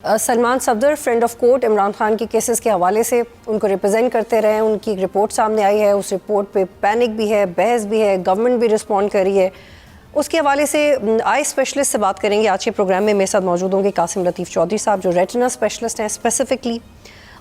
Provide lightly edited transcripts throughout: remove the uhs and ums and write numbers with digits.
Salman Safdar friend of court Imran Khan के cases के हवाले से उनको रिप्रेजेंट करते रहे। उनकी एक रिपोर्ट सामने आई है, उस रिपोर्ट पे पैनिक भी है, बहस भी है, गवर्नमेंट भी रिस्पॉन्ड कर रही है। उसके हवाले से आई स्पेशलिस्ट से बात करेंगे आज के प्रोग्राम में। मेरे साथ मौजूद होंगे कासिम लतीफ़ चौधरी साहब जो रेटिना स्पेशलिस्ट हैं स्पेसिफिकली,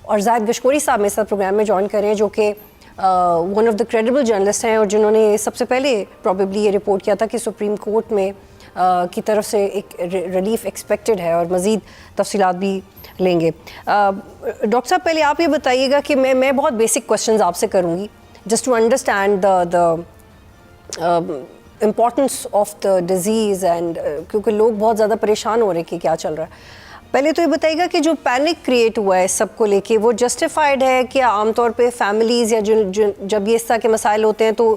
और जाहिद गशकोरी साहब मेरे साथ प्रोग्राम में ज्वाइन कर रहे हैं जो कि one of the credible journalist हैं और जिन्होंने सबसे पहले प्रॉबेबली ये रिपोर्ट किया था कि सुप्रीम कोर्ट में की तरफ से एक रिलीफ एक्सपेक्टेड है, और मज़ीद तफसीलात भी लेंगे। डॉक्टर साहब पहले आप ये बताइएगा कि मैं बहुत बेसिक क्वेश्चंस आपसे करूँगी just to understand the importance of the disease and क्योंकि लोग बहुत ज़्यादा परेशान हो रहे हैं कि क्या चल रहा है। पहले तो ये बताइएगा कि जो पैनिक क्रिएट हुआ है सबको लेके वो जस्टिफाइड है क्या? आमतौर पे फैमिलीज़ या जब ये इस तरह के मसाइल होते हैं तो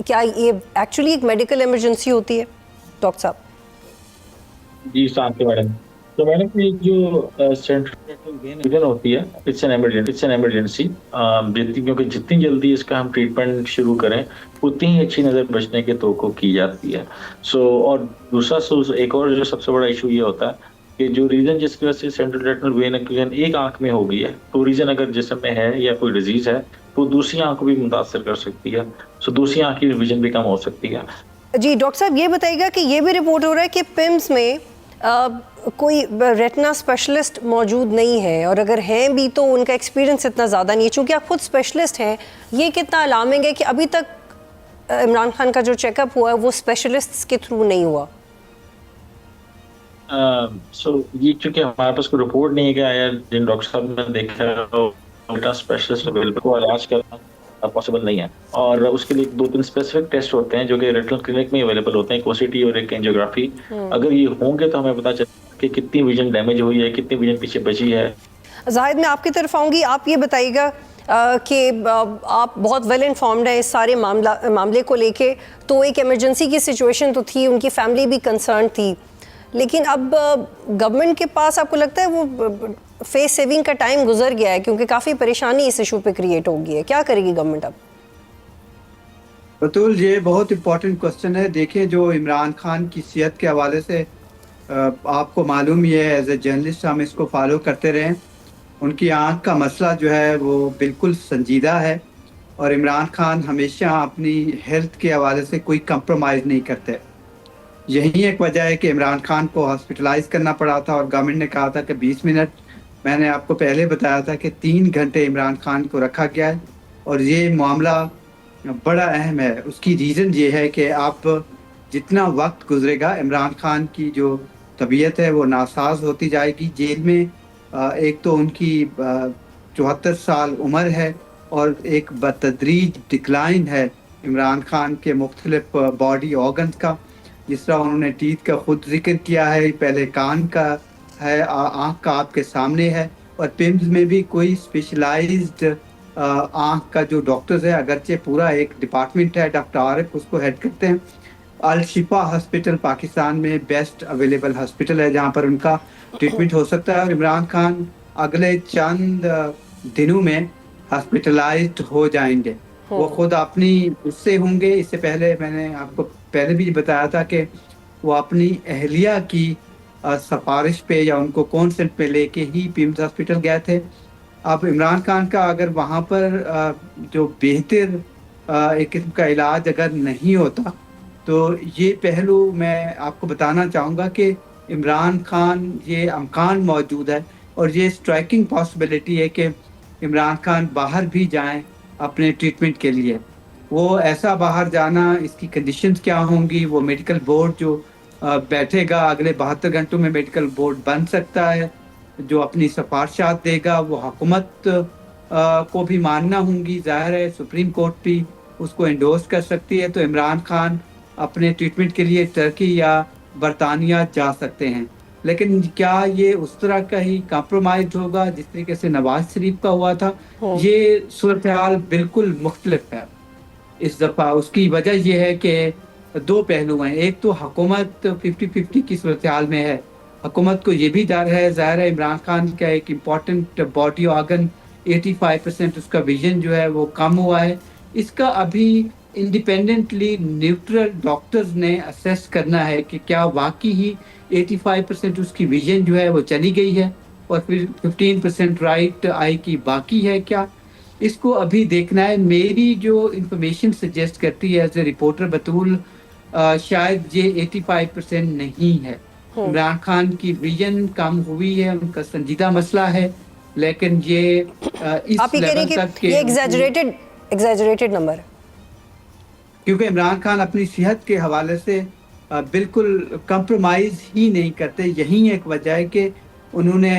क्या ये एक्चुअली एक मेडिकल इमरजेंसी होती है डॉक्टर साहब? जी शांति मैडम। तो मैडम ये जो सेंट्रल होती है इट्स एन इमरजेंसी। क्योंकि जितनी जल्दी इसका हम ट्रीटमेंट शुरू करें उतनी ही अच्छी नज़र बचने की तवक्को की जाती है। और दूसरा एक और जो सबसे बड़ा इशू ये होता है कि जो रीजन जिसकी वजह से सेंट्रल रेटिनल वेन एक्लूजन एक आंख में हो गई है, तो रीजन अगर जिस्म में है या कोई डिजीज है तो दूसरी आंख को भी मुतासर कर सकती है। दूसरी आंख की विजन भी कम हो सकती है। जी डॉक्टर साहब ये बताइएगा कि ये भी रिपोर्ट हो रहा है कि पिम्स में कोई रेटिना स्पेशलिस्ट मौजूद नहीं है, और अगर हैं भी तो उनका एक्सपीरियंस इतना ज़्यादा नहीं है। चूँकि आप खुद स्पेशलिस्ट हैं, ये कितना अलार्मिंग है कि अभी तक इमरान खान का जो चेकअप हुआ है वो स्पेशलिस्ट्स के थ्रू नहीं हुआ? ये चूंकि हमारे पास कोई रिपोर्ट नहीं है कि आया जिन डॉक्टर साहब ने देखा स्पेशलिस्ट अवेलेबल को इलाज करना पॉसिबल नहीं है, और उसके लिए 2-3 स्पेसिफिक टेस्ट होते हैं जो कि रेटिनल क्लिनिक में अवेलेबल होते हैं, कोसिटी और एक एंजियोग्राफी। अगर ये होंगे तो हमें पता चले कि कितनी विजन डैमेज हुई है, कितनी विजन पीछे बची है। जाहिद मैं आपकी तरफ आऊँगी, आप ये बताइएगा कि आप बहुत वेल इन्फॉर्म्ड हैं इस सारे मामले को लेके। तो एक इमरजेंसी की सिचुएशन तो थी, उनकी फैमिली भी कंसर्न थी, लेकिन अब गवर्नमेंट के पास आपको लगता है वो फेस सेविंग का टाइम गुजर गया है क्योंकि काफ़ी परेशानी इस इशू पे क्रिएट हो गई है? क्या करेगी गवर्नमेंट अब? बतूल ये बहुत इंपॉर्टेंट क्वेश्चन है। देखें जो इमरान खान की सेहत के हवाले से आपको मालूम ही है, एज ए जर्नलिस्ट हम इसको फॉलो करते रहे। उनकी आँख का मसला जो है वो बिल्कुल संजीदा है, और इमरान खान हमेशा अपनी हेल्थ के हवाले से कोई कंप्रोमाइज़ नहीं करते। यही एक वजह है कि इमरान खान को हॉस्पिटलाइज करना पड़ा था, और गवर्नमेंट ने कहा था कि 20 मिनट। मैंने आपको पहले बताया था कि 3 घंटे इमरान खान को रखा गया है, और ये मामला बड़ा अहम है। उसकी रीज़न ये है कि आप जितना वक्त गुजरेगा इमरान खान की जो तबीयत है वो नासाज होती जाएगी। जेल में एक तो उनकी 74 साल उम्र है, और एक बतदरीज डिक्लाइन है इमरान खान के मुख्तलिफ बॉडी ऑर्गन्स का। जिस तरह उन्होंने टीथ का खुद जिक्र किया है, पहले कान का है, आँख का आपके सामने है, और पिम्स में भी कोई स्पेशलाइज्ड आँख का जो डॉक्टर्स है, अगरचे पूरा एक डिपार्टमेंट है, डॉक्टर आरिफ उसको हेड करते हैं। अल शिफा हॉस्पिटल पाकिस्तान में बेस्ट अवेलेबल हॉस्पिटल है जहाँ पर उनका ट्रीटमेंट हो सकता है, और इमरान खान अगले चंद दिनों में हॉस्पिटलाइज्ड हो जाएंगे। वो खुद अपनी उससे होंगे। इससे पहले मैंने आपको पहले भी बताया था कि वो अपनी अहलिया की सिफारिश पे या उनको कॉन्सेंट पे लेके ही पिम्स हॉस्पिटल गए थे। अब इमरान खान का अगर वहाँ पर जो बेहतर एक किस्म का इलाज अगर नहीं होता, तो ये पहलू मैं आपको बताना चाहूँगा कि इमरान खान ये अमकान मौजूद है, और ये स्ट्राइकिंग पॉसिबिलिटी है कि इमरान खान बाहर भी जाएं अपने ट्रीटमेंट के लिए। वो ऐसा बाहर जाना, इसकी कंडीशंस क्या होंगी, वो मेडिकल बोर्ड जो बैठेगा अगले 72 घंटों में मेडिकल बोर्ड बन सकता है जो अपनी सिफारिशात देगा, वो हुकूमत को भी मानना होंगी। ज़ाहिर है सुप्रीम कोर्ट भी उसको एंडोर्स कर सकती है। तो इमरान खान अपने ट्रीटमेंट के लिए टर्की या बरतानिया जा सकते हैं, लेकिन क्या ये उस तरह का ही कॉम्प्रोमाइज होगा जिस तरीके से नवाज शरीफ का हुआ था? ये सूरत हाल बिल्कुल मुख्तलिफ है इस दफ़ा। उसकी वजह यह है कि 2 पहलू हैं। एक तो हुकूमत 50-50 की सूरत हाल में है। हुकूमत को ये भी डर है, ज़ाहिर है इमरान खान का एक इम्पॉर्टेंट बॉडी ऑर्गन 85% उसका विजन जो है वो कम हुआ है। इसका अभी इंडिपेंडेंटली न्यूट्रल डॉक्टर्स ने असेस करना है कि क्या वाकई ही 85% उसकी विजन जो है वो चली गई है, और फिर 15% राइट आई की बाकी है क्या, इसको अभी देखना है। मेरी जो इंफॉर्मेशन सजेस्ट करती है एज ए रिपोर्टर बतूल, शायद ये 85% नहीं है। इमरान खान की विजन कम हुई है, उनका संजीदा मसला है, लेकिन ये इस आप ये कह रहे लेवल हैं तक कि ये एग्जैजरेटेड नंबर है? क्योंकि इमरान खान अपनी सेहत के हवाले से बिल्कुल कंप्रोमाइज ही नहीं करते। यही एक वजह है कि उन्होंने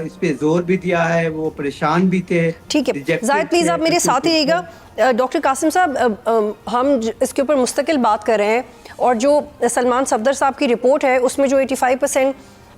इस पे जोर भी दिया है, वो परेशान भी थे। ठीक है जाहिद, प्लीज़ आप मेरे साथ ही रहिएगा। डॉक्टर कासिम साहब, हम इसके ऊपर मुस्तकिल बात कर रहे हैं, और जो सलमान सफदर साहब की रिपोर्ट है उसमें जो 85%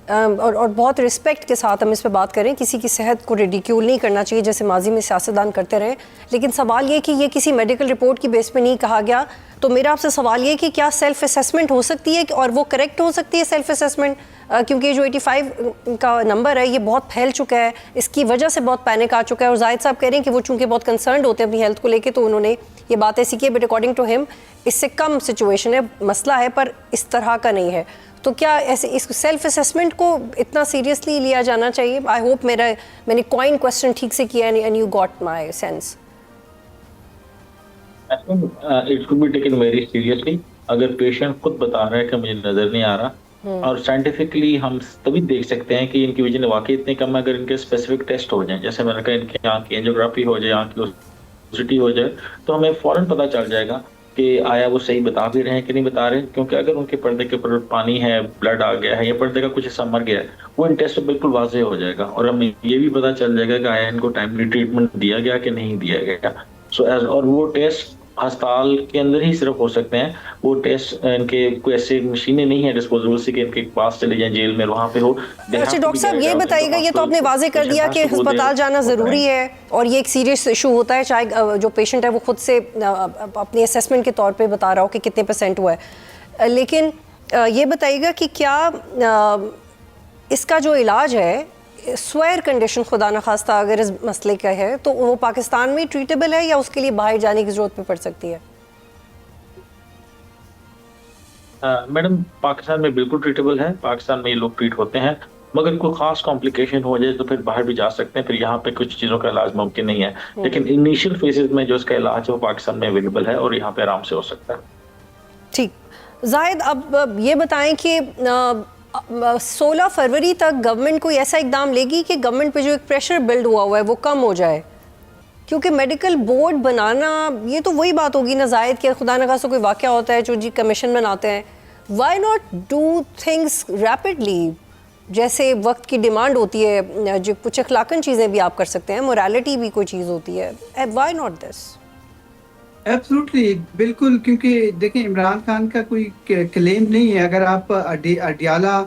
और बहुत रिस्पेक्ट के साथ हम इस पे बात करें, किसी की सेहत को रिडिक्यूल नहीं करना चाहिए जैसे माजी में सियासतदान करते रहे, लेकिन सवाल ये कि ये किसी मेडिकल रिपोर्ट की बेस पे नहीं कहा गया। तो मेरा आपसे सवाल ये कि क्या सेल्फ असेसमेंट हो सकती है और वो करेक्ट हो सकती है सेल्फ असेसमेंट? क्योंकि जो 85 का नंबर है ये बहुत फैल चुका है, इसकी वजह से बहुत पैनिक आ चुका है, और जाहिद साहब कह रहे हैं कि वो चूंकि बहुत कंसर्न होते हैं अपनी हेल्थ को लेके, तो उन्होंने ये बात ऐसी की है, बट अकॉर्डिंग टू हिम इससे कम सिचुएशन है, मसला है पर इस तरह का नहीं है। तो क्या ऐसे इस सेल्फ असेसमेंट को इतना सीरियसली लिया जाना चाहिए? आई होप मैंने कॉइन क्वेश्चन ठीक से किया and you got my sense. I think it should be taken very seriously। अगर पेशेंट खुद बता रहा है कि मुझे नजर नहीं आ रहा, और साइंटिफिकली हम तभी देख सकते हैं कि इनकी विजन वाकई इतनी कम है अगर इनके स्पेसिफिक टेस्ट हो जाएं, जैसे मैंने कहा इनकी आंख की एंजियोग्राफी हो जाए, आंख की ओसिटी हो जाए, तो हमें फौरन पता चल जाएगा कि आया वो सही बता भी रहे हैं कि नहीं बता रहे। क्योंकि अगर उनके पर्दे के ऊपर पानी है, ब्लड आ गया है, या पर्दे का कुछ हिस्सा मर गया है, वो इन टेस्ट बिल्कुल वाजे हो जाएगा, और हमें ये भी पता चल जाएगा कि आया इनको टाइमली ट्रीटमेंट दिया गया कि नहीं दिया गया। और वो टेस्ट अस्पताल के अंदर ही सिर्फ हो सकते हैं। वो टेस्ट इनके कोई ऐसी मशीनें नहीं है डिस्पोजेबल से कि इनके पास चले जाएं जेल में वहां पे हो। अच्छा डॉक्टर साहब ये बताइएगा, ये तो आपने वाजे कर दिया कि अस्पताल जाना ज़रूरी है और ये एक सीरियस इशू होता है, चाहे जो पेशेंट है वो खुद से अपनी असेसमेंट के तौर पे बता रहा हो कि कितने % हुआ है, लेकिन ये बताइएगा कि क्या इसका जो इलाज है स्वेयर कंडीशन खुदा न खास्ता अगर इस मसले का है तो वो पाकिस्तान में ट्रीटेबल है या उसके लिए बाहर जाने की जरूरत पड़ सकती है? मैडम पाकिस्तान में बिल्कुल ट्रीटेबल है, पाकिस्तान में ये लोग ट्रीट होते हैं, मगर कोई खास कॉम्प्लिकेशन हो जाए तो फिर बाहर भी जा सकते हैं, फिर यहाँ पे कुछ चीज़ों का इलाज मुमकिन नहीं है, लेकिन इनिशियल फेजेस में जो इसका इलाज है वो पाकिस्तान में अवेलेबल है और यहाँ पे आराम से हो सकता है। ठीक, जाहिद अब ये बताएं कि 16 फरवरी तक गवर्नमेंट कोई ऐसा इकदाम लेगी कि गवर्नमेंट पे जो एक प्रेशर बिल्ड हुआ है वो कम हो जाए, क्योंकि मेडिकल बोर्ड बनाना ये तो वही बात होगी ना जाहिद कि खुदा न खास्ता कोई वाक़या होता है जो जी कमीशन बनाते हैं, why not do things rapidly, जैसे वक्त की डिमांड होती है, जो कुछ अखलाकन चीज़ें भी आप कर सकते हैं, मोरालिटी भी कोई चीज़ होती है, व्हाई नॉट दिस? एब्सोल्युटली, बिल्कुल, क्योंकि देखें इमरान खान का कोई क्लेम नहीं है। अगर आप अडियाला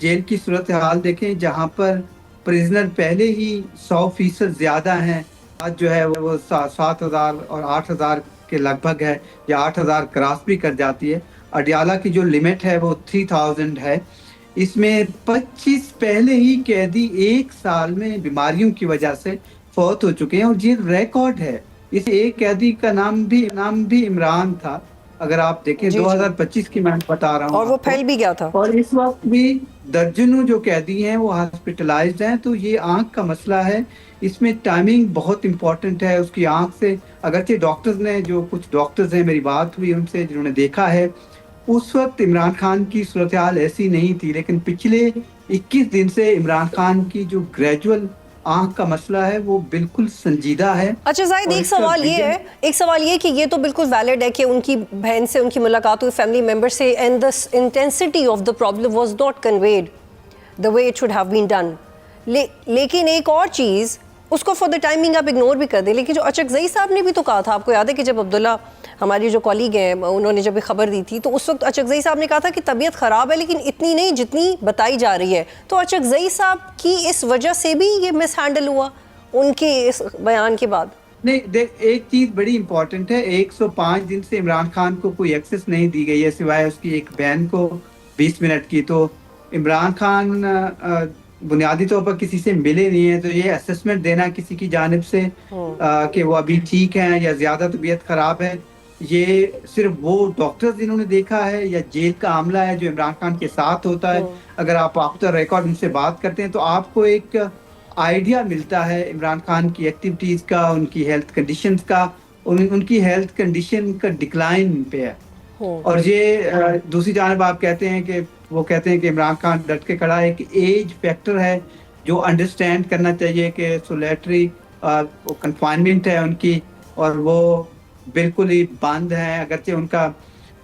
जेल की सूरत हाल देखें जहां पर प्रिजनर पहले ही 100% ज़्यादा हैं, आज जो है वो 7,000 और 8,000 के लगभग है, या 8,000 क्रॉस भी कर जाती है। अडियाला की जो लिमिट है वो 3,000 है। इसमें 25 पहले ही कैदी 1 साल में बीमारियों की वजह से फौत हो चुके हैं, और ये रिकॉर्ड है। इस एक कैदी का नाम भी इमरान था, अगर आप देखें 2025 की मैं बता रहा हूँ, और वो फैल भी गया था, और इस वक्त भी दर्जनों जो कैदी हैं वो हॉस्पिटलाइज्ड हैं। तो ये आंख का मसला है, इसमें टाइमिंग बहुत इंपॉर्टेंट है उसकी आंख से। अगरचे डॉक्टर्स ने, जो कुछ डॉक्टर्स हैं, मेरी बात हुई उनसे जिन्होंने देखा है, उस वक्त इमरान खान की सूरत हाल ऐसी नहीं थी, लेकिन पिछले 21 दिन से इमरान खान की जो ग्रेजुअल आंख का मसला है वो बिल्कुल संजीदा है। अच्छा जाहिद, एक सवाल ये कि ये तो बिल्कुल वैलिड है कि उनकी बहन से उनकी मुलाकात हुई, फैमिली मेंबर से, and the intensity of the problem was not conveyed the way it should have been done, लेकिन एक और चीज़ उसको फॉर द टाइमिंग आप इग्नोर भी कर दें, लेकिन जो अचकज़ई साहब ने भी तो कहा था, आपको याद है कि जब अब्दुल्ला हमारी जो कॉलीग हैं उन्होंने जब खबर दी थी तो उस वक्त अचकज़ई साहब ने कहा था कि तबीयत ख़राब है लेकिन इतनी नहीं जितनी बताई जा रही है। तो अचकज़ई साहब की इस वजह से भी ये मिस हैंडल हुआ उनके इस बयान के बाद? नहीं, एक चीज़ बड़ी इंपॉर्टेंट है, 105 दिन से इमरान खान को कोई एक्सेस नहीं दी गई है सिवाय उसकी एक बहन को 20 मिनट की। तो इमरान खान बुनियादी तौर पर किसी से मिले नहीं है, तो ये असेसमेंट देना किसी की जानिब से कि वो अभी ठीक हैं या ज़्यादा तबीयत ख़राब है, ये सिर्फ वो डॉक्टर्स जिन्होंने देखा है या जेल का आमला है जो इमरान खान के साथ होता है, अगर आप आफ्टर रिकॉर्ड उनसे बात करते हैं तो आपको एक आइडिया मिलता है इमरान खान की एक्टिविटीज का, उनकी हेल्थ कंडीशंस का, उनकी हेल्थ कंडीशन का डिक्लाइन पे है। और ये दूसरी जानब आप कहते हैं कि वो कहते हैं कि इमरान खान डट के खड़ा है, एक एज फैक्टर है जो अंडरस्टैंड करना चाहिए कि सोलेटरी कन्फाइनमेंट है उनकी और वो बिल्कुल ही बंद है, अगरचे उनका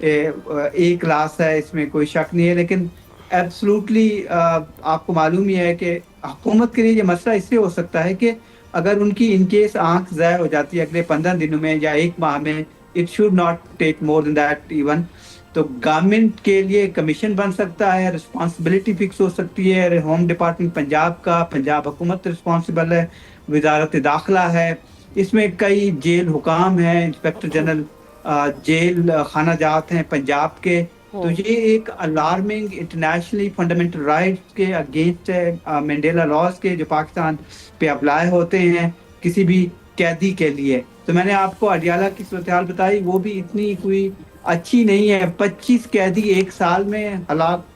एक क्लास है, इसमें कोई शक नहीं है, लेकिन एब्सोल्युटली आपको मालूम ही है कि हुकूमत के लिए ये मसला इससे हो सकता है कि अगर उनकी इनकेस आंख ज़ाया हो जाती है अगले 15 दिनों में या एक माह में, it should not take more than that even, तो गवर्नमेंट के लिए कमीशन बन सकता है, रिस्पॉन्सिबिलिटी फिक्स हो सकती है, होम डिपार्टमेंट पंजाब का, पंजाब हुकूमत रिस्पॉन्सिबल है, वजारत दाखिला है, इसमें कई जेल हुकाम हैं, इंस्पेक्टर जनरल जेल खाना जात हैं पंजाब के, तो ये एक अलार्मिंग इंटरनेशनली फंडामेंटल राइट्स के अगेंस्ट है, मंडेला लॉज के जो पाकिस्तान पे अप्लाई होते हैं किसी भी कैदी के लिए। तो मैंने आपको अडियाला की सूरत-ए-हाल बताई, वो भी इतनी कोई अच्छी नहीं है, 25 कैदी एक साल में हालात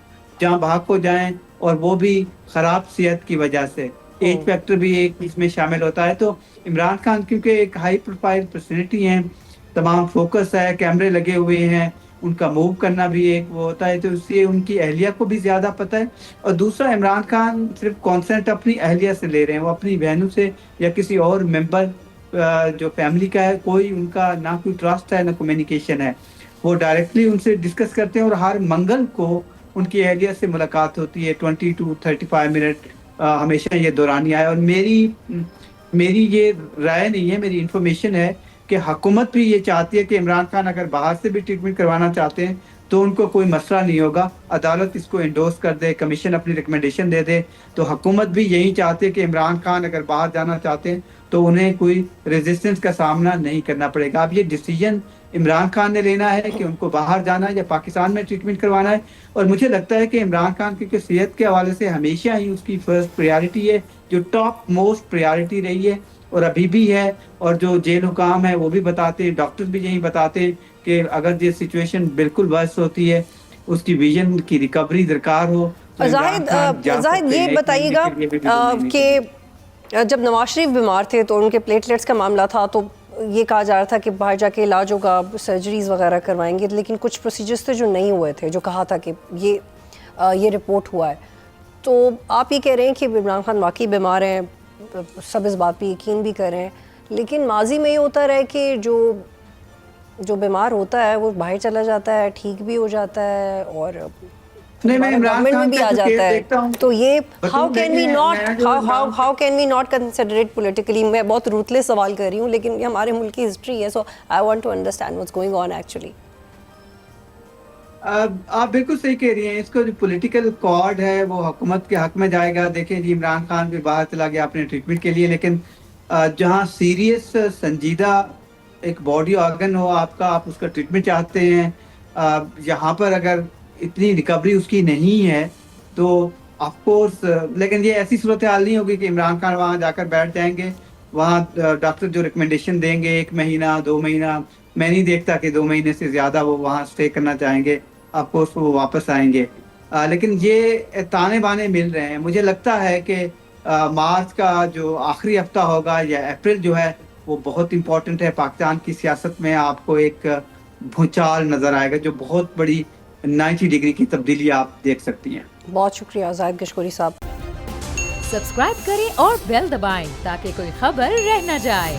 जहाँ भाग को जाएं और वो भी खराब सेहत की वजह से, एज फैक्टर भी एक इसमें शामिल होता है। तो इमरान खान क्योंकि एक हाई प्रोफाइल पर्सनैलिटी हैं, तमाम फोकस है, कैमरे लगे हुए हैं, उनका मूव करना भी एक वो होता है, तो इसलिए उनकी अहलिया को भी ज़्यादा पता है। और दूसरा, इमरान खान सिर्फ कॉन्सेंट अपनी अहलिया से ले रहे हैं, वो अपनी बहनों से या किसी और मेंबर जो फैमिली का है, कोई उनका ना कोई ट्रस्ट है ना कम्युनिकेशन है, वो डायरेक्टली उनसे डिस्कस करते हैं और हर मंगल को उनकी अहलिया से मुलाकात होती है 20 to 35 मिनट, हमेशा ये दौरानिया है। और मेरी ये राय नहीं है, मेरी इंफॉर्मेशन है कि हुकूमत भी ये चाहती है कि इमरान खान अगर बाहर से भी ट्रीटमेंट करवाना चाहते हैं तो उनको कोई मसला नहीं होगा, अदालत इसको इंडोर्स कर दे, कमीशन अपनी रिकमेंडेशन दे दे, तो हुकूमत भी यही चाहती है कि इमरान खान अगर बाहर जाना चाहते हैं तो उन्हें कोई रेजिस्टेंस का सामना नहीं करना पड़ेगा। अब ये डिसीजन इमरान खान ने लेना है कि उनको बाहर जाना है या पाकिस्तान में ट्रीटमेंट करवाना है। और मुझे लगता है कि इमरान खान क्योंकि सेहत के हवाले से हमेशा ही उसकी फर्स्ट प्रायोरिटी है, जो टॉप मोस्ट प्रायोरिटी रही है और अभी भी है, और जो जेल हुकाम है वो भी बताते हैं, डॉक्टर्स भी यही बताते हैं कि अगर ये सिचुएशन बिल्कुल वर्स होती है, उसकी विजन की रिकवरी दरकार हो तो जाहिद ये बताइएगा कि जब नवाज शरीफ बीमार थे तो उनके प्लेटलेट्स का मामला था, तो ये कहा जा रहा था कि बाहर जाके इलाज होगा, सर्जरीज वगैरह करवाएंगे, लेकिन कुछ प्रोसीजर्स थे जो नहीं हुए थे, जो कहा था कि ये रिपोर्ट हुआ है। तो आप ये कह रहे हैं कि इमरान खान वाकई बीमार हैं, सब इस बात पे यकीन भी कर रहे हैं, लेकिन माजी में ये होता रहा है कि जो बीमार होता है वो बाहर चला जाता है, ठीक भी हो जाता है और गवर्नमेंट में भी आ जाता है। तो ये how can we not consider it politically. मैं बहुत रूथलेस सवाल कर रही हूँ, लेकिन ये हमारे मुल्क की हिस्ट्री है, so I want to understand what's going on actually. आप बिल्कुल सही कह रही हैं, इसको जो पॉलिटिकल कॉर्ड है वो हुकूमत के हक में जाएगा। देखिए जी, इमरान खान भी बाहर चला गया अपने ट्रीटमेंट के लिए, लेकिन जहाँ सीरियस संजीदा एक बॉडी ऑर्गन हो आपका, आप उसका ट्रीटमेंट चाहते हैं, यहाँ पर अगर इतनी रिकवरी उसकी नहीं है तो ऑफ कोर्स, लेकिन ये ऐसी सूरत हाल नहीं होगी कि इमरान खान वहाँ जाकर बैठ जाएंगे, वहाँ डॉक्टर जो रिकमेंडेशन देंगे 1 महीना 2 महीना, मैं नहीं देखता कि 2 महीने से ज़्यादा वो वहाँ स्टे करना चाहेंगे, ऑफ कोर्स वो वापस आएंगे। लेकिन ये ताने बाने मिल रहे हैं। मुझे लगता है कि मार्च का जो आखिरी हफ्ता होगा या अप्रैल जो है वो बहुत इंपॉर्टेंट है पाकिस्तान की सियासत में। आपको एक भूचाल नज़र आएगा जो बहुत बड़ी 90 डिग्री की तब्दीली आप देख सकती हैं। बहुत शुक्रिया जाहिद गशकोरी साहब। सब्सक्राइब करें और बेल दबाएं ताकि कोई खबर रह न जाए।